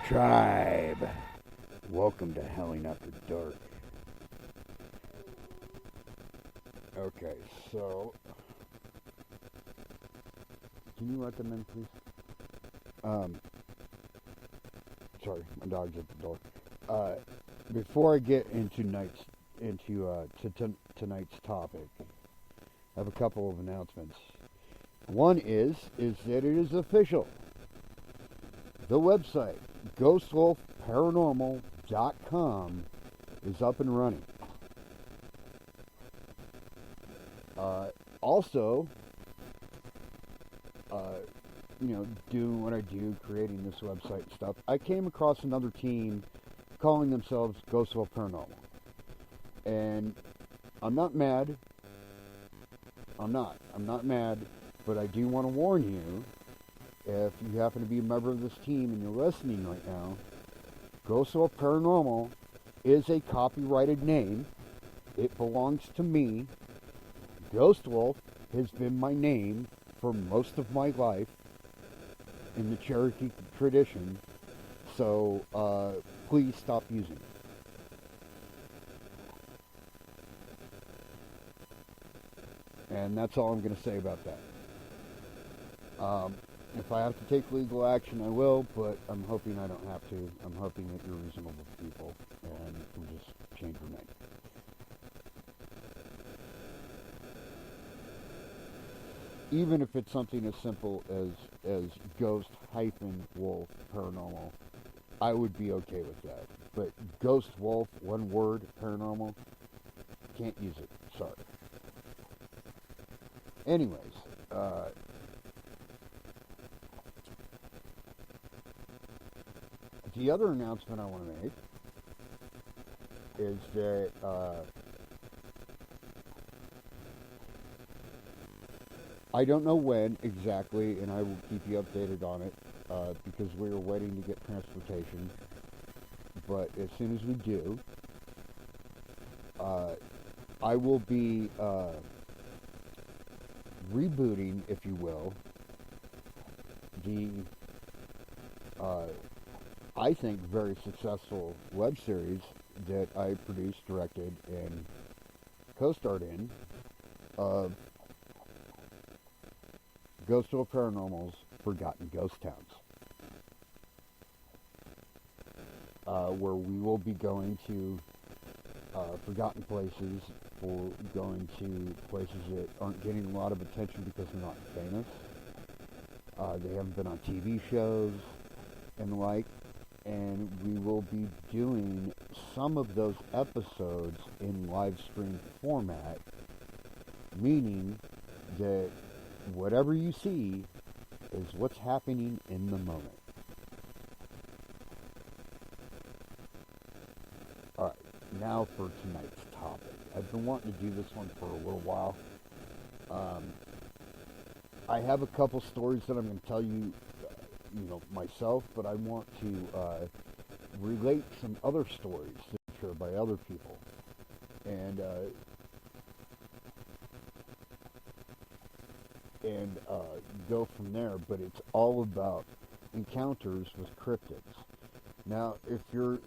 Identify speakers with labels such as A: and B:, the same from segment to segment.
A: Tribe, welcome to Howling After Dark. Okay, so can you let them in, please? Um, Sorry, my dog's at the door. Before I get into tonight's topic, I have a couple of announcements. One is that it is official. The website ghostwolfparanormal.com is up and running. Also, doing what I do, creating this website and stuff, I came across another team calling themselves Ghost Wolf Paranormal. And I'm not mad. I'm not mad, but I do want to warn you, if you happen to be a member of this team and you're listening right now, Ghost Wolf Paranormal is a copyrighted name. It belongs to me. Ghost Wolf has been my name for most of my life in the Cherokee tradition, so please stop using it. And that's all I'm going to say about that. If I have to take legal action, I will, but I'm hoping I don't have to. I'm hoping that you're reasonable people and we just change your name. Even if it's something as simple as Ghost-Wolf Paranormal, I would be okay with that. But Ghost Wolf, one word, Paranormal, can't use it. Sorry. Anyways, the other announcement I want to make is that I don't know when exactly, and I will keep you updated on it, because we are waiting to get transportation. But as soon as we do, I will be rebooting, if you will, the I think very successful web series that I produced, directed, and co-starred in of Ghost Wolf Paranormal's Forgotten Ghost Towns, where we will be going to forgotten places, or going to places that aren't getting a lot of attention because they're not famous. They haven't been on TV shows and the like, and we will be doing some of those episodes in live stream format, meaning that whatever you see is what's happening in the moment. Alright, now for tonight's topic. I've been wanting to do this one for a little while. I have a couple stories that I'm going to tell you, myself, but I want to relate some other stories that are by other people. And go from there, but it's all about encounters with cryptids. Now, if you're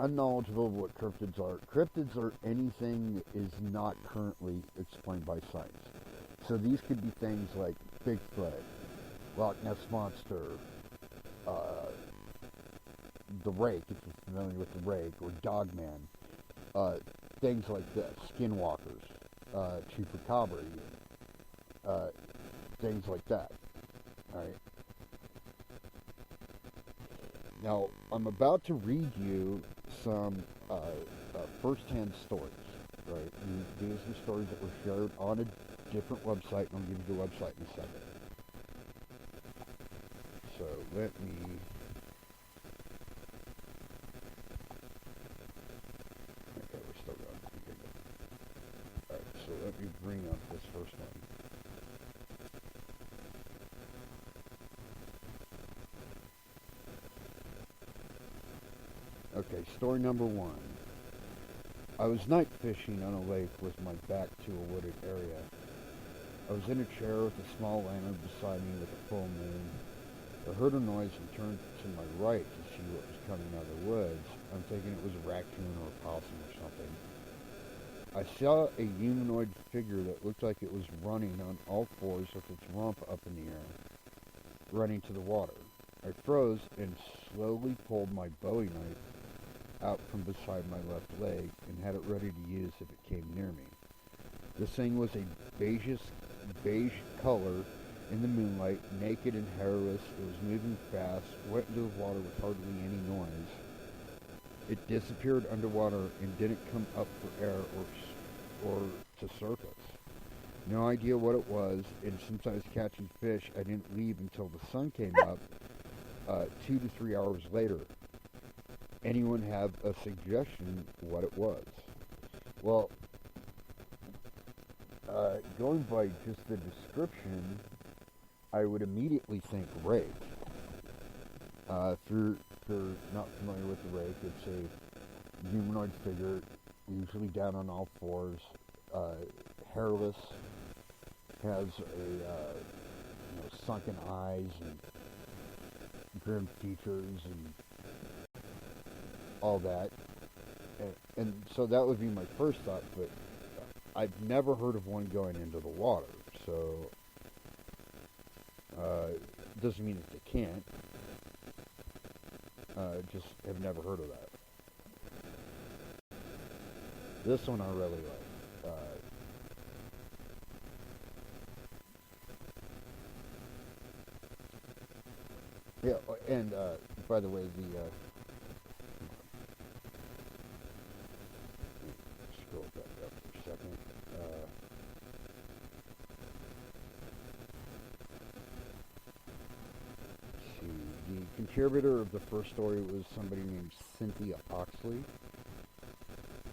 A: unknowledgeable of what cryptids are anything that is not currently explained by science. So these could be things like Bigfoot, Loch Ness Monster, the Rake, if you're familiar with the Rake, or Dogman, things like this, Skinwalkers, Chupacabra, things like that. Alright. Now, I'm about to read you some first-hand stories, right? And these are stories that were shared on a different website, and I'll give you the website in a second. So, let me... Okay, we're still going. Okay, good. Alright, so let me bring up this first one. Okay, story number one. I was night fishing on a lake with my back to a wooded area. I was in a chair with a small lantern beside me with a full moon. I heard a noise and turned to my right to see what was coming out of the woods. I'm thinking it was a raccoon or a possum or something. I saw a humanoid figure that looked like it was running on all fours with its rump up in the air, running to the water. I froze and slowly pulled my Bowie knife out from beside my left leg and had it ready to use if it came near me. This thing was a beige color in the moonlight, naked and hairless. It was moving fast, went into the water with hardly any noise. It disappeared underwater and didn't come up for air or to surface. No idea what it was, and since I was catching fish, I didn't leave until the sun came up 2 to 3 hours later. Anyone have a suggestion what it was? Well, going by just the description, I would immediately think rake. If you're not familiar with the rake, it's a humanoid figure, usually down on all fours, hairless, has sunken eyes and grim features and all that. And so that would be my first thought, but I've never heard of one going into the water, so doesn't mean that they can't. Just have never heard of that. This one I really like. Yeah, and by the way, scroll back up for a second. The contributor of the first story was somebody named Cynthia Oxley,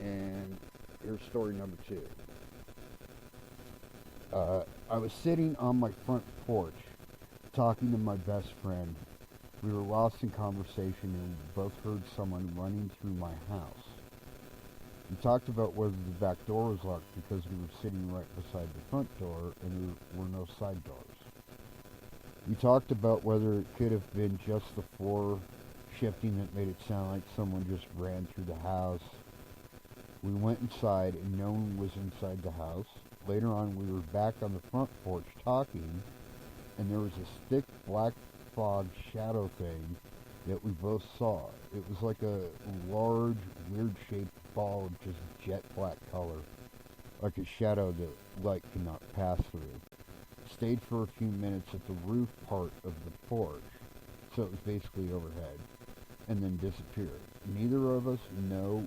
A: and here's story number 2. I was sitting on my front porch talking to my best friend. We were lost in conversation and both heard someone running through my house. We talked about whether the back door was locked because we were sitting right beside the front door and there were no side doors. We talked about whether it could have been just the floor shifting that made it sound like someone just ran through the house. We went inside and no one was inside the house. Later on we were back on the front porch talking, and there was a thick black fog shadow thing that we both saw. It was like a large, weird-shaped ball of just jet black color, like a shadow that light could not pass through. Stayed for a few minutes at the roof part of the porch, so it was basically overhead, and then disappeared. Neither of us know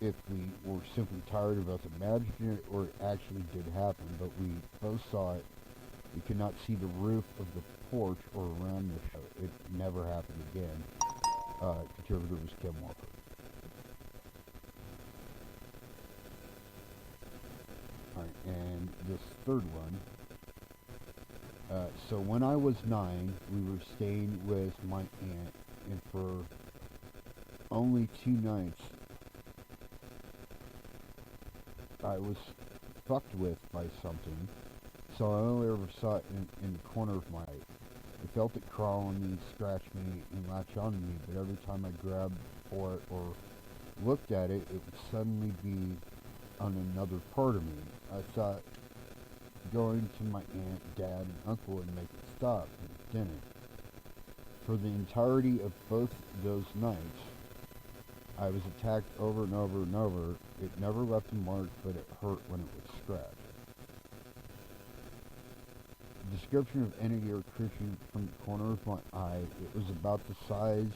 A: if we were simply tired of us imagining it or it actually did happen, but we both saw it. We could not see the roof of the porch or around the show. It never happened again. Contributor was Kim Walker. Alright, and this third one. So when I was 9, we were staying with my aunt, and for only 2 nights, I was fucked with by something, so I only ever saw it in the corner of my eye. I felt it crawl on me, scratch me, and latch on me, but every time I grabbed for it or looked at it, it would suddenly be on another part of me. I thought going to my aunt, dad, and uncle would make it stop, but it didn't. For the entirety of both those nights, I was attacked over and over and over. It never left a mark, but it hurt when it would scratch. The description of entity or creature from the corner of my eye, it was about the size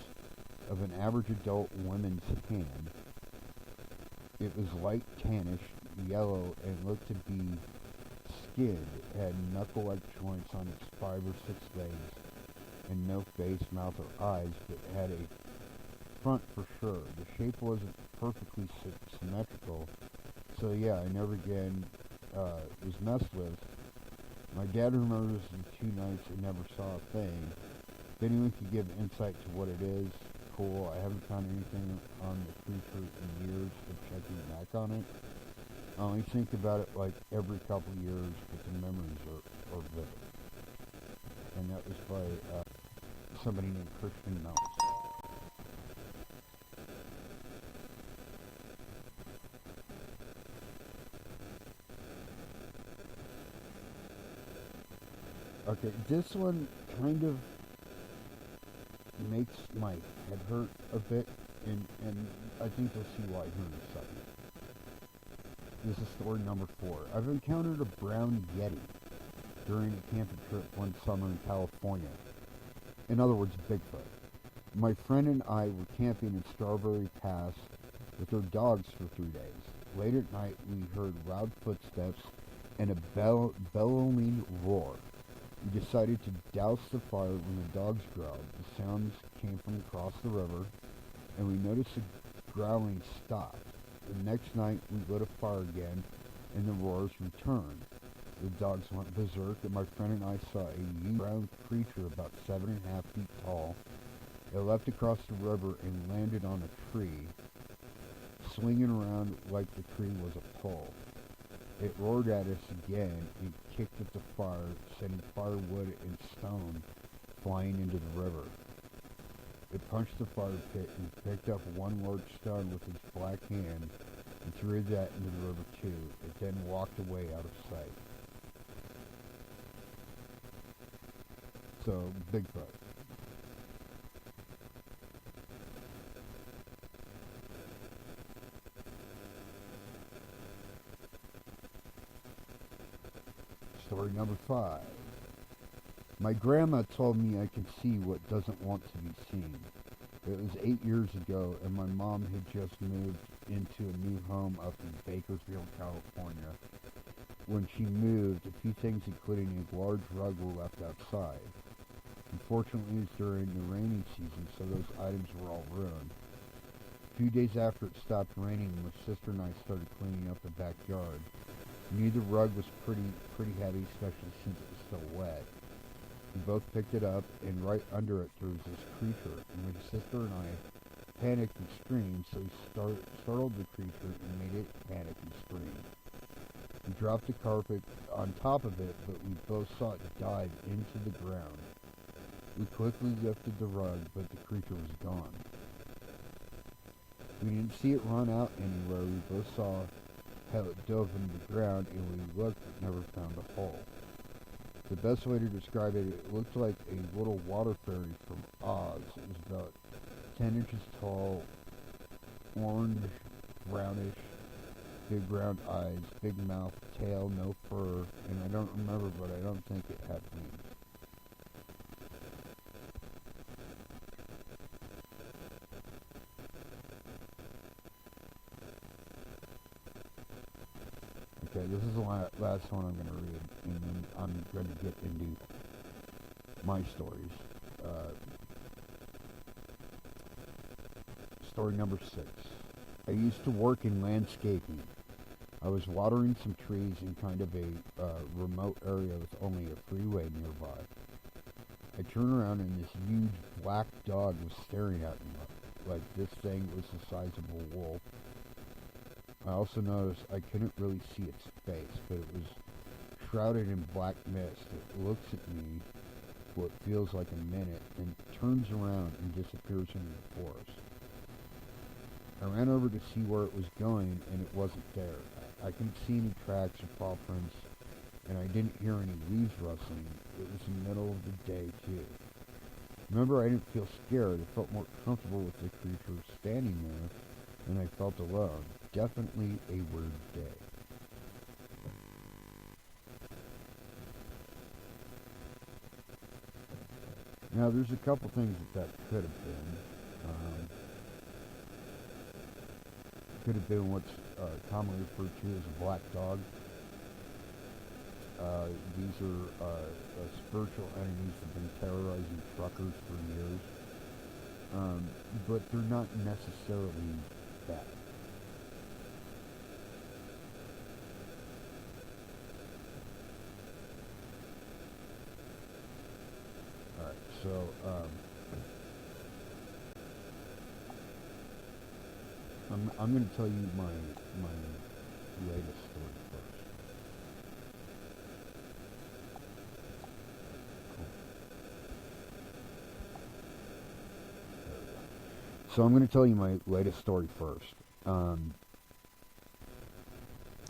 A: of an average adult woman's hand. It was light tannish, yellow, and looked to be skinned. It had knuckle-like joints on its 5 or 6 legs, and no face, mouth, or eyes, but it had a front for sure. The shape wasn't perfectly symmetrical, so yeah, I never again was messed with. My dad remembers the 2 nights and never saw a thing. If anyone could give insight to what it is, cool. I haven't found anything on the creature in years of checking back on it. I only think about it like every couple years, but the memories are vivid. and that was by somebody named Christian Mouse. Okay, this one kind of makes my head hurt a bit, and I think you'll see why here in a second. This is story number 4. I've encountered a brown yeti during a camping trip one summer in California. In other words, Bigfoot. My friend and I were camping in Strawberry Pass with our dogs for 3 days. Late at night, we heard loud footsteps and a bellowing roar. We decided to douse the fire when the dogs growled. The sounds came from across the river, and we noticed the growling stopped. The next night, we lit a fire again, and the roars returned. The dogs went berserk, and my friend and I saw a huge brown creature about 7.5 feet tall. It leapt across the river and landed on a tree, swinging around like the tree was a pole. It roared at us again and kicked at the fire, sending firewood and stone flying into the river. It punched the fire pit and picked up one large stone with its black hand and threw that into the river too. It then walked away out of sight. So, Bigfoot. Story number 5. My grandma told me I can see what doesn't want to be seen. It was 8 years ago, and my mom had just moved into a new home up in Bakersfield, California. When she moved, a few things, including a large rug, were left outside. Unfortunately, it was during the rainy season, so those items were all ruined. A few days after it stopped raining, my sister and I started cleaning up the backyard. We knew the rug was pretty heavy, especially since it was still wet. We both picked it up, and right under it there was this creature. And my sister and I panicked and screamed, so we startled the creature and made it panic and scream. We dropped the carpet on top of it, but we both saw it dive into the ground. We quickly lifted the rug, but the creature was gone. We didn't see it run out anywhere. We both saw how it dove into the ground, and we looked but never found a hole. The best way to describe it, it looked like a little water fairy from Oz. It was about 10 inches tall, orange, brownish, big round eyes, big mouth, tail, no fur, and I don't remember, but I don't think it had wings. Okay, this is the last one I'm going to read, and then I'm going to get into my stories. Story number 6. I used to work in landscaping. I was watering some trees in kind of a remote area with only a freeway nearby. I turned around and this huge black dog was staring at me like this thing was the size of a wolf. I also noticed I couldn't really see its face, but it was shrouded in black mist. It looks at me for what feels like a minute, and turns around and disappears into the forest. I ran over to see where it was going, and it wasn't there. I couldn't see any tracks or paw prints, and I didn't hear any leaves rustling. It was the middle of the day, too. Remember, I didn't feel scared. I felt more comfortable with the creature standing there than I felt alone. Definitely a weird day. Now, there's a couple things that could have been. Could have been what's commonly referred to as a black dog. These are spiritual entities that have been terrorizing truckers for years. But they're not necessarily bad. Alright, so I'm going to tell you my latest story first. Cool. So I'm going to tell you my latest story first. Um,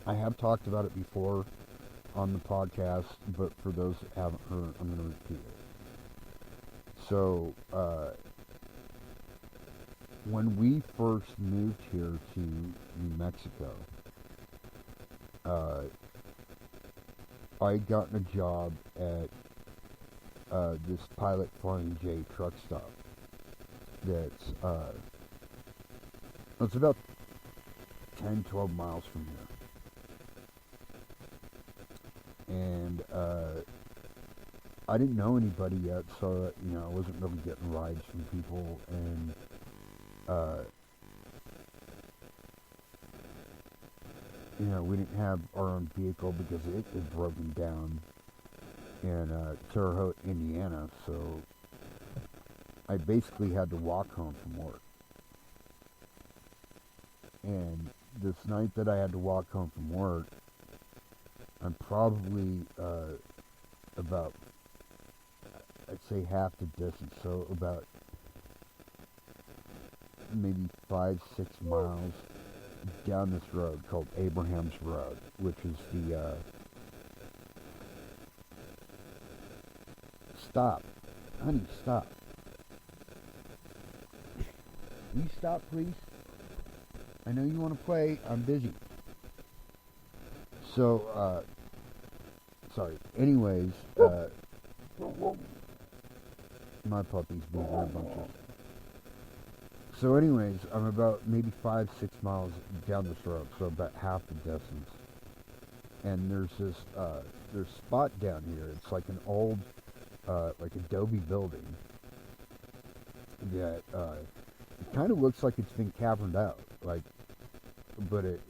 A: I have talked about it before on the podcast, but for those that haven't heard, I'm going to repeat it. So, when we first moved here to New Mexico, uh, I had gotten a job at this Pilot Flying J truck stop. It's about 10, 12 miles from here. And I didn't know anybody yet, so I wasn't really getting rides from people, and we didn't have our own vehicle because it had broken down in Terre Haute, Indiana, so I basically had to walk home from work. And this night that I had to walk home from work, I'm probably about, I'd say half the distance, so about maybe 5-6 miles down this road called Abraham's Road, which is the stop. Honey, stop. Will you stop, please? I know you want to play. I'm busy. So, sorry. Anyways, my puppy's being rambunctious. So anyways, I'm about maybe 5-6 miles down this road, so about half the distance. And there's this, there's a spot down here. It's like an old, like adobe building that, it kind of looks like it's been caverned out, but it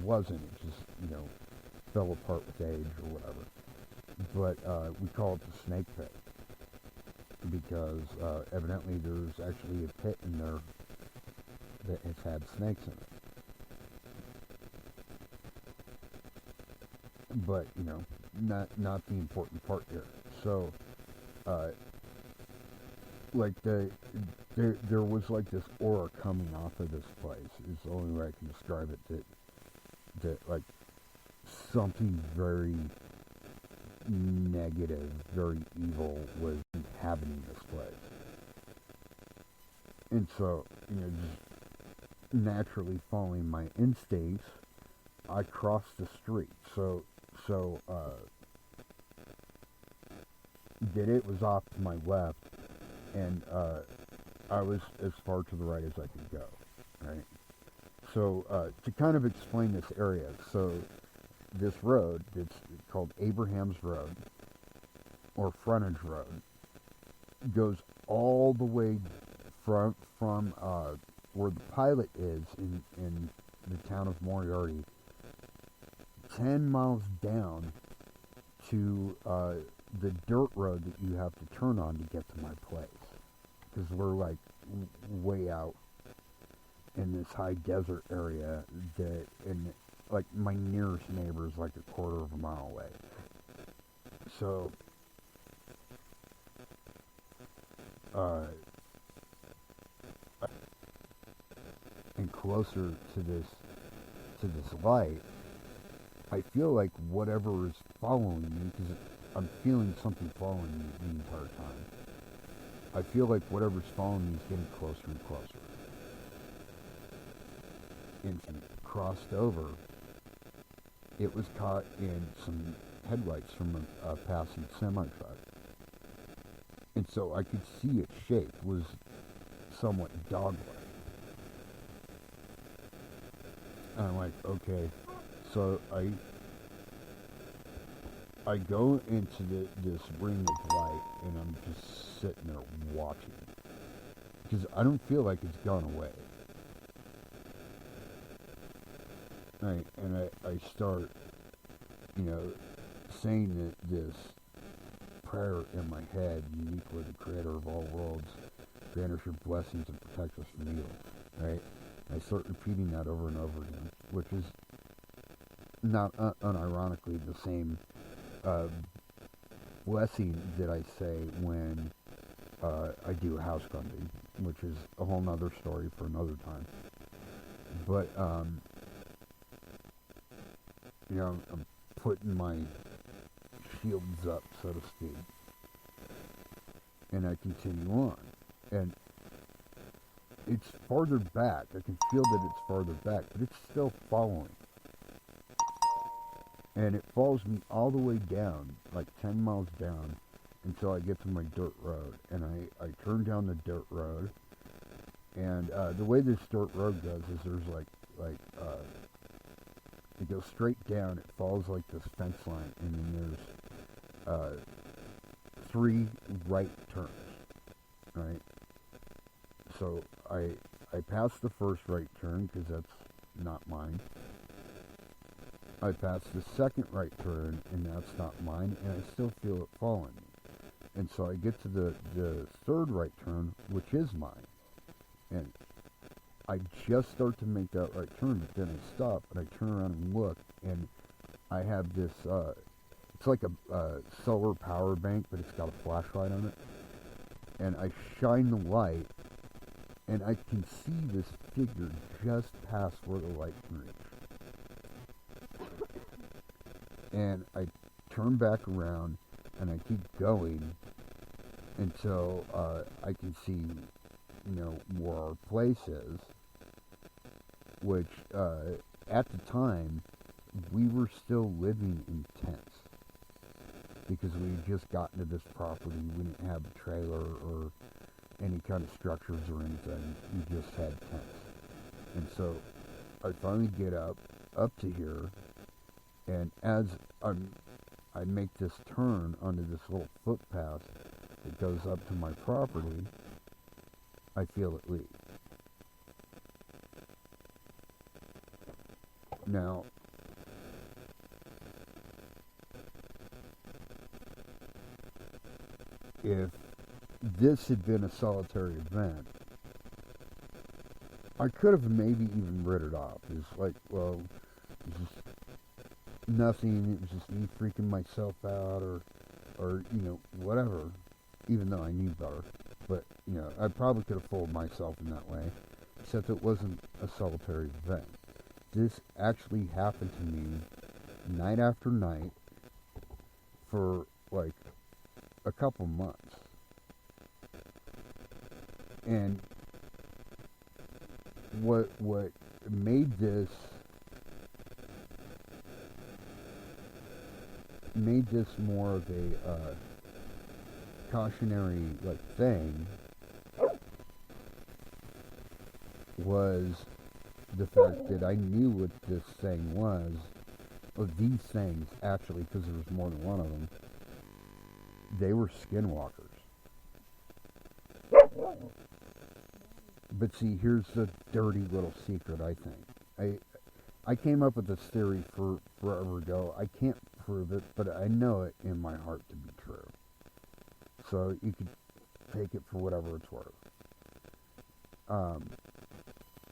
A: wasn't. It just, fell apart with age or whatever. But, we call it the snake pit because, evidently there's actually a pit in there that has had snakes in it. But, not the important part here. So, there was like this aura coming off of this place, is the only way I can describe it, that like something very negative, very evil was inhabiting this place. And so, just naturally following my instincts, I crossed the street. So, that it was off to my left, and I was as far to the right as I could go, right? So, to kind of explain this area, so this road, it's called Abraham's Road, or Frontage Road, goes all the way from where the pilot is in the town of Moriarty, 10 miles down to the dirt road that you have to turn on to get to my place. Because we're like way out in this high desert area and like my nearest neighbor is like a quarter of a mile away. So, and closer to this light, I feel like whatever is following me, because I'm feeling something following me the entire time. I feel like whatever's following me is getting closer and closer. And when it crossed over, it was caught in some headlights from a passing semi-truck. And so I could see its shape was somewhat dog-like. And I'm like, okay. So I go into this ring of light, and I'm just sitting there watching. Because I don't feel like it's gone away. Right, and I start, saying this prayer in my head, uniquely the creator of all worlds, grant us your blessings and protect us from evil, right? I start repeating that over and over again, which is not unironically the same blessing that I say when I do house cleansing, which is a whole nother story for another time. But, I'm putting my shields up, so to speak, and I continue on. And it's farther back. I can feel that it's farther back, but it's still following. And it follows me all the way down, like 10 miles down, until I get to my dirt road. And I turn down the dirt road. And the way this dirt road goes is there's it goes straight down. It follows like this fence line, and then there's 3 right turns, right? So I pass the first right turn because that's not mine. I pass the second right turn, and that's not mine, and I still feel it following me. And so I get to the third right turn, which is mine. And I just start to make that right turn, but then I stop, and I turn around and look, and I have this, it's like a solar power bank, but it's got a flashlight on it. And I shine the light, and I can see this figure just past where the light can reach. And I turn back around, and I keep going until I can see, where our place is, which at the time, we were still living in tents because we had just gotten to this property. We didn't have a trailer or any kind of structures or anything. We just had tents. And so I finally get up to here, and as I make this turn onto this little footpath that goes up to my property, I feel it leave. Now, if this had been a solitary event, I could have maybe even writ it off. It's like, well, it's just nothing, it was just me freaking myself out, or whatever, even though I knew better. But, I probably could have fooled myself in that way, except it wasn't a solitary event. This actually happened to me night after night for, like, a couple months. And what made this more of a cautionary thing was the fact that I knew what this thing was, or these things actually, because there was more than one of them. They were skinwalkers. But see, here's the dirty little secret, I think. I came up with this theory forever ago. I can't prove it, but I know it in my heart to be true. So you could take it for whatever it's worth.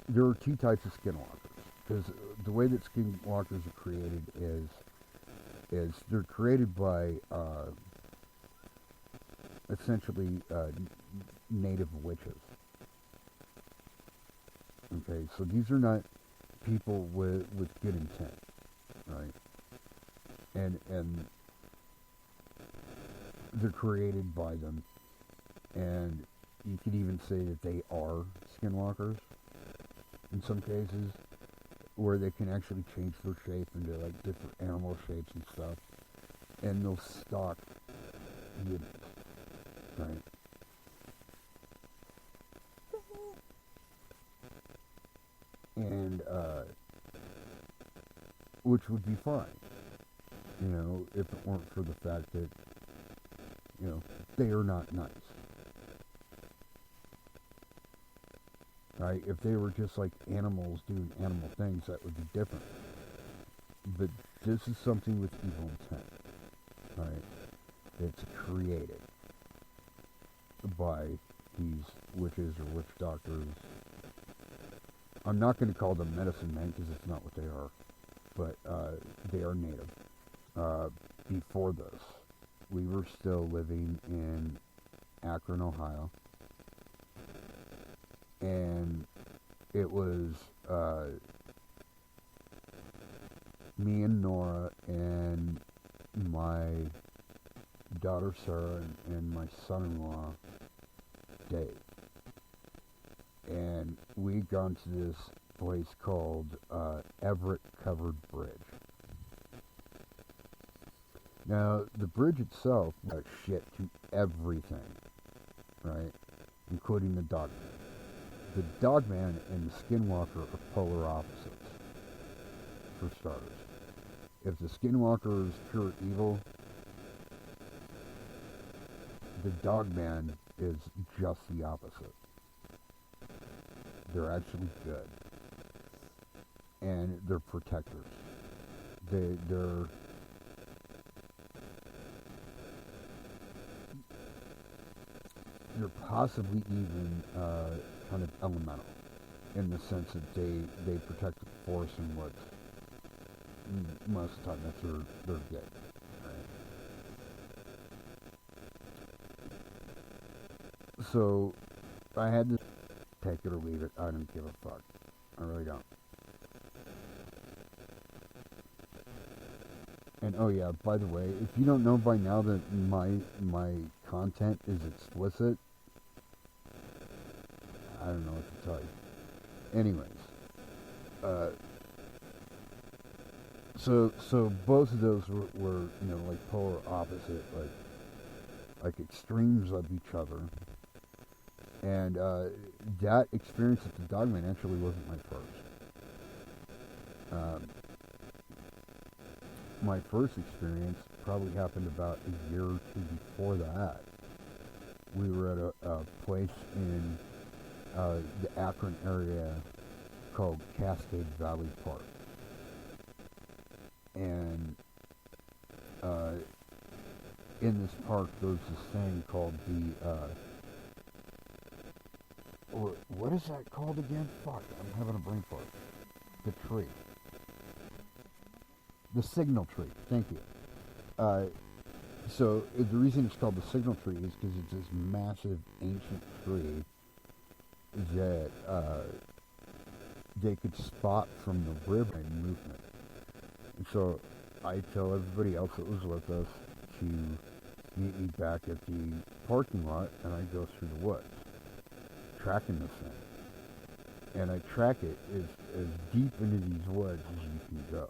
A: There are 2 types of skinwalkers, because the way that skinwalkers are created is they're created by essentially native witches. Okay, so these are not people with good intent, right? And they're created by them, and you could even say that they are skinwalkers in some cases, where they can actually change their shape into different animal shapes and stuff, and they'll stalk humans, right? And which would be fine, if it weren't for the fact that they are not nice. Right? If they were just like animals doing animal things, that would be different. But this is something with evil intent, right? It's created by these witches or witch doctors. I'm not going to call them medicine men because it's not what they are, but they are native. Before this, we were still living in Akron, Ohio, it was me and Nora and my daughter Sarah and my son-in-law Dave. And we'd gone to this place called Everett Covered Bridge. Now, the bridge itself got shit to everything, right? Including the Dogman. The Dogman and the Skinwalker are polar opposites, for starters. If the Skinwalker is pure evil, the Dogman is just the opposite. They're actually good. And they're protectors. They're possibly even kind of elemental, in the sense that they protect the forest and woods. Most of the time, that's they're good. Right? So, I had to take it or leave it. I don't give a fuck. I really don't. And oh yeah, by the way, if you don't know by now that my content is explicit, I don't know what to tell you. Anyways, so both of those were like polar opposite, like extremes of each other. And that experience at the Dogman actually wasn't my first. My first experience probably happened about a year or two before that. We were at a place in the Akron area called Cascade Valley Park. And in this park there's this thing called what is that called again? Fuck, I'm having a brain fart. The tree. The signal tree. Thank you. So the reason it's called the signal tree is because it's this massive ancient tree that they could spot from the river and movement. And so I tell everybody else that was with us to meet me back at the parking lot, and I go through the woods, tracking this thing. And I track it as deep into these woods as you can go.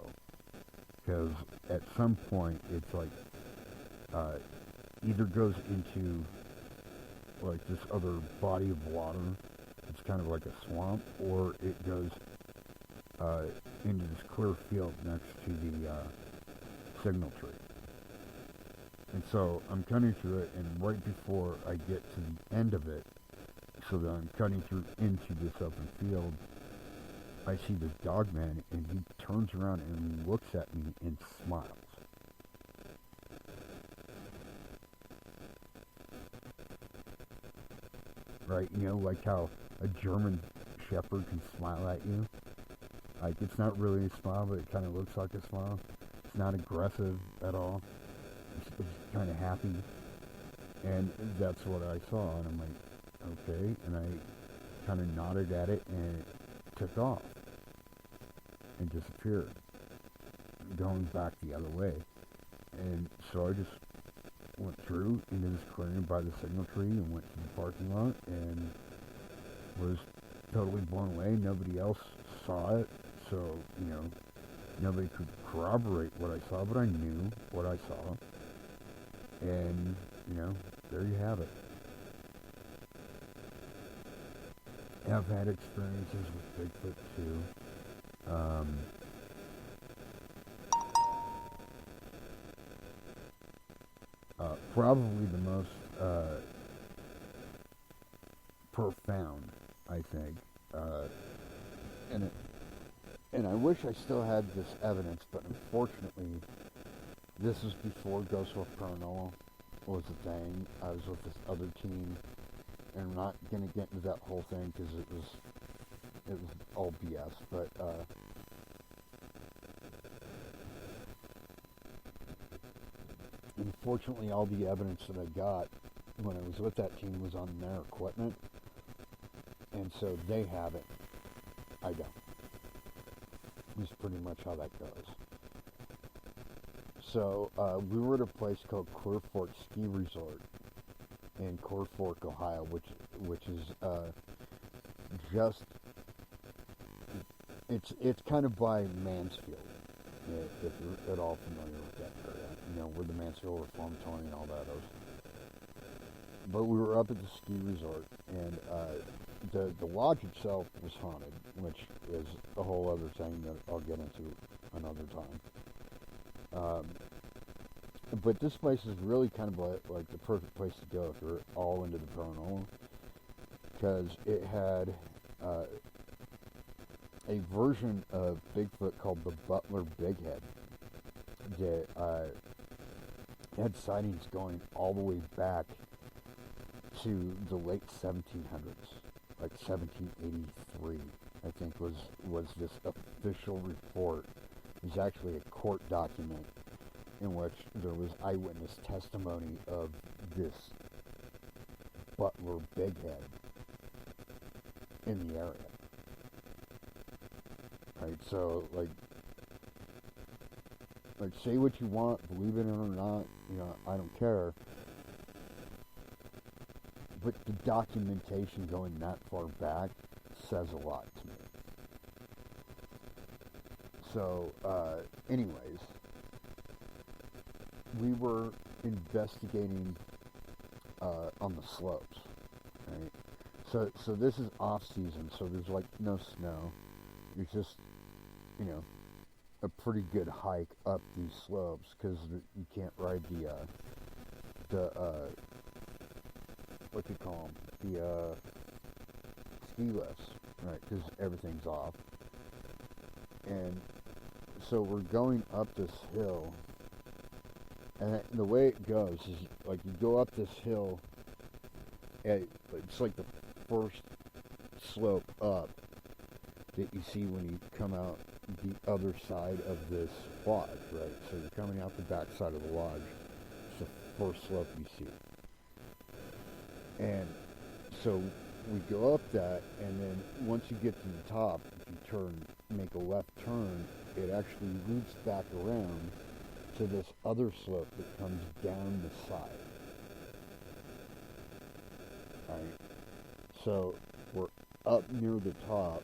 A: Because at some point, it's like, either goes into, like, this other body of water, it's kind of like a swamp, or it goes, into this clear field next to the, signal tree. And so, I'm cutting through it, and right before I get to the end of it, so that I'm cutting through into this open field, I see this Dogman, and he turns around and looks at me and smiles. Right, like how a German Shepherd can smile at you. Like, it's not really a smile, but it kind of looks like a smile. It's not aggressive at all. It's kind of happy. And that's what I saw, and I'm like, okay, and I kind of nodded at it, and it took off and disappeared, going back the other way. And so I just went through into this clearing by the signal tree and went to the parking lot and was totally blown away. Nobody else saw it, so nobody could corroborate what I saw, but I knew what I saw. And there you have it. I've had experiences with Bigfoot too. Probably the most profound, I think. And I wish I still had this evidence, but unfortunately, this was before Ghost Wolf Paranormal was a thing. I was with this other team, and I'm not going to get into that whole thing because it was all BS, but unfortunately all the evidence that I got when I was with that team was on their equipment, and so they have it. I don't. Is pretty much how that goes. So we were at a place called Clear Fork Ski Resort in Clear Fork, Ohio, which is just it's kind of by Mansfield, if you're at all familiar with that area. You know, where the Mansfield Reformatory and all that is. But we were up at the ski resort, and the lodge itself was haunted, which is a whole other thing that I'll get into another time. But this place is really kind of like the perfect place to go if you're all into the paranormal, because it had a version of Bigfoot called the Butler Bighead that had sightings going all the way back to the late 1700s, like 1783, I think was this official report. It was actually a court document in which there was eyewitness testimony of this Butler Bighead in the area. Right, so like say what you want, believe it or not, you know, I don't care. But the documentation going that far back says a lot to me. So, anyways, we were investigating on the slopes, right? So this is off season, so there's like no snow. It's just, you know, a pretty good hike up these slopes because you can't ride the what do you call them? The ski lifts, right? Because everything's off. And so we're going up this hill, and the way it goes is like you go up this hill, and it's like the first slope up that you see when you come out the other side of this lodge, right? So you're coming out the back side of the lodge. It's the first slope you see. And so we go up that, and then once you get to the top, if you make a left turn, it actually loops back around to this other slope that comes down the side. Right? So we're up near the top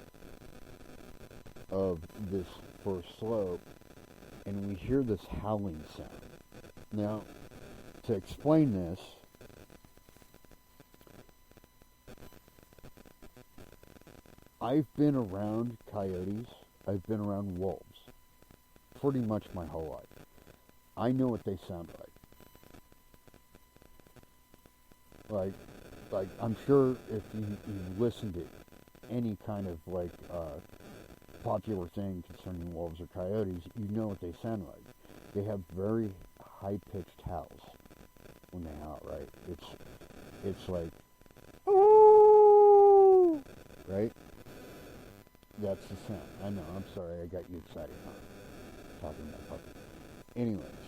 A: of this first slope, and we hear this howling sound. Now, to explain this, I've been around coyotes, I've been around wolves, pretty much my whole life. I know what they sound like. Like I'm sure if you listen to any kind of like popular thing concerning wolves or coyotes, you know what they sound like. They have very high-pitched howls when they howl, right? It's like, ooh, right? That's the sound. I know, I'm sorry, I got you excited, huh? Talking about puppy. Anyways,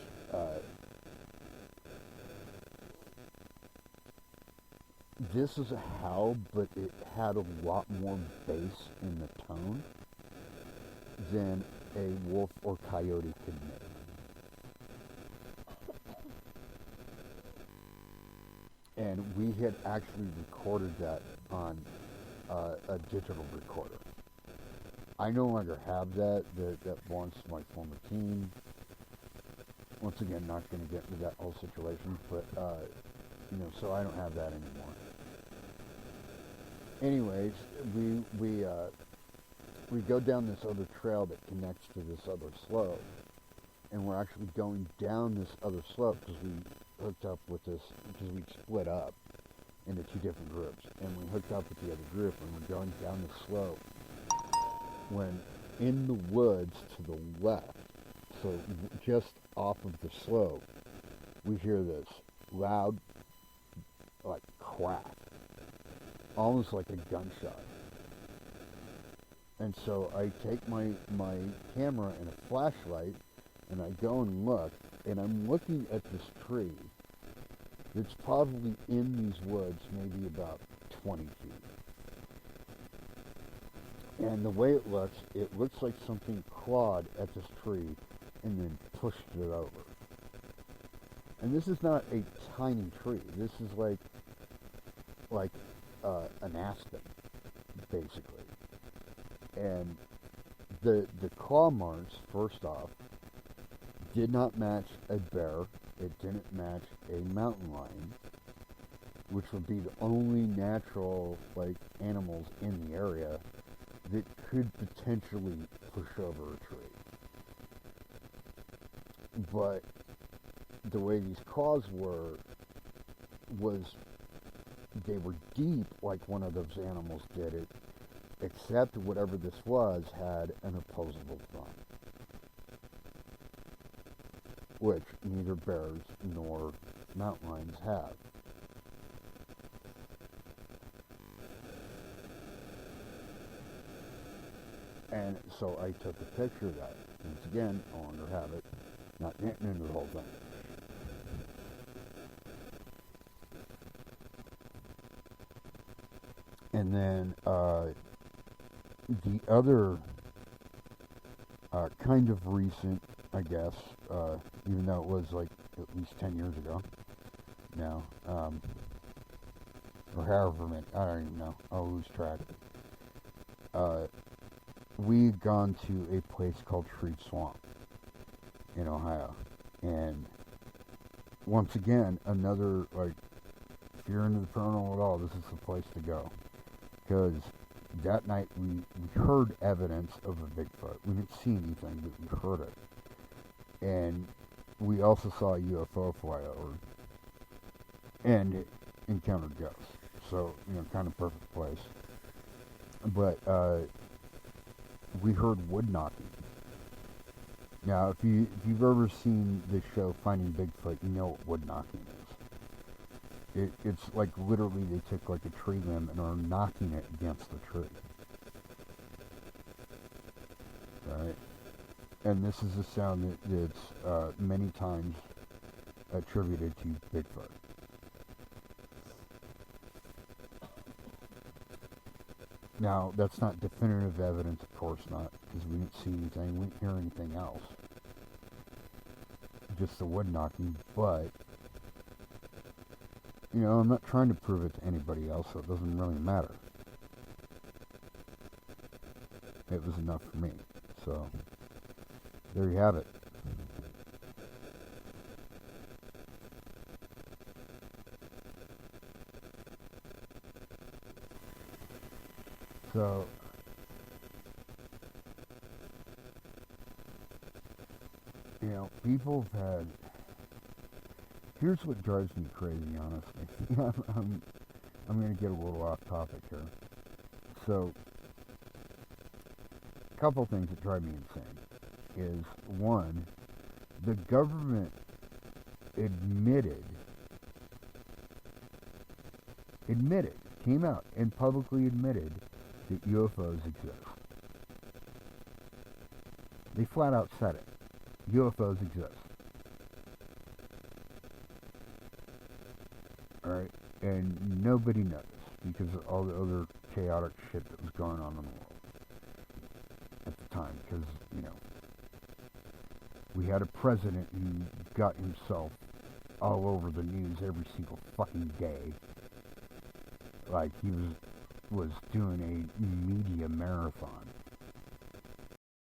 A: this is a howl, but it had a lot more bass in the tone than a wolf or coyote could make. And we had actually recorded that on a digital recorder. I no longer have that belongs to my former team. Once again, not going to get into that whole situation, but, you know, so I don't have that anymore. Anyways, we go down this other trail that connects to this other slope, and we're actually going down this other slope because we hooked up with this, because we split up into two different groups, and we hooked up with the other group, and we're going down the slope, when in the woods to the left, so just off of the slope, we hear this loud, like, crack, almost like a gunshot. And so I take my camera and a flashlight, and I go and look, and I'm looking at this tree that's probably in these woods maybe about 20 feet. And the way it looks like something clawed at this tree and then pushed it over. And this is not a tiny tree. This is like an aspen, basically. And the claw marks, first off, did not match a bear. It didn't match a mountain lion, which would be the only natural animals in the area that could potentially push over a tree. But the way these claws was they were deep like one of those animals did it, except whatever this was had an opposable thumb, which neither bears nor mountain lions have. And so I took a picture of that. Once again, no longer have it. Not getting into the whole thing. And then the other kind of recent, I guess, even though it was at least 10 years ago now, or however many, I don't even know, I'll lose track. We had gone to a place called Treat Swamp in Ohio, and once again, another, if you're into the paranormal at all, this is the place to go, because that night we heard evidence of a Bigfoot. We didn't see anything, but we heard it, and we also saw a UFO fly over, and encountered ghosts, so, kind of perfect place. But, we heard wood knocking. Now, if you've ever seen the show Finding Bigfoot, you know what wood knocking is. It's like literally they took a tree limb and are knocking it against the tree. Right? And this is a sound that's many times attributed to Bigfoot. Now, that's not definitive evidence, of course not, because we didn't see anything, we didn't hear anything else. Just the wood knocking, but, I'm not trying to prove it to anybody else, so it doesn't really matter. It was enough for me, so, there you have it. So, people have had, here's what drives me crazy, honestly. I'm going to get a little off topic here. So, a couple things that drive me insane is, one, the government came out and publicly admitted that UFOs exist. They flat out said it. UFOs exist. Alright? And nobody noticed because of all the other chaotic shit that was going on in the world at the time. Because, we had a president who got himself all over the news every single fucking day. Like he was doing a media marathon.